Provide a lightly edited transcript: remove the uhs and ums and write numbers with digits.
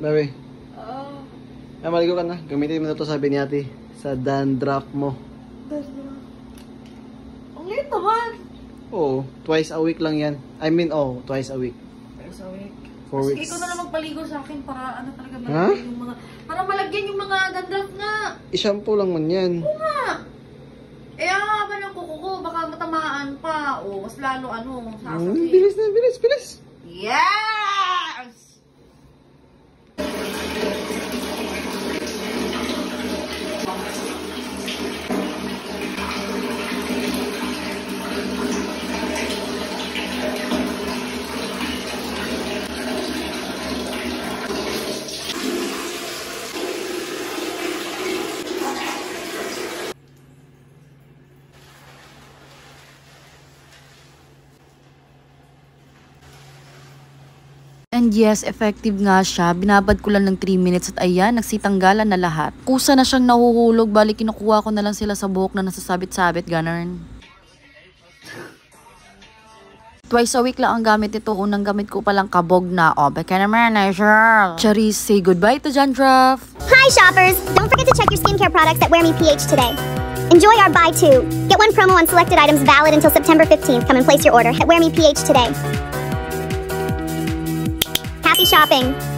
Baby. Oo. Maligo ka na. Gamitin mo na ito, sabi ni ate. Sa dandruff mo. Dandruff. Ang liit naman. Oo. Twice a week lang yan. I mean, twice a week. Twice a week. 4 weeks. Ikaw na lang magpaligo sa akin para ano talaga malagyan yung mga... Para malagyan yung mga dandruff nga. I-shampoo lang man yan. Oo nga. Eh, ang haba ng kuko ko. Baka matamaan pa. O, mas lalo sasakit. Bilis na, bilis. Yes! And yes, effective nga siya. Binabad ko lang ng 3 minutes at ayan, nagsitanggalan na lahat. Kusa na siyang nahuhulog, balik kinukuha ko na lang sila sa buhok na nasasabit-sabit, ganun. Twice a week lang ang gamit ito. Unang gamit ko palang kabog na. Baka naman, sure. Charis, say goodbye to dandruff. Hi shoppers! Don't forget to check your skincare products at Wear Me PH today. Enjoy our buy 2. Get 1 promo on selected items valid until September 15th. Come and place your order at Wear Me PH today. Happy shopping!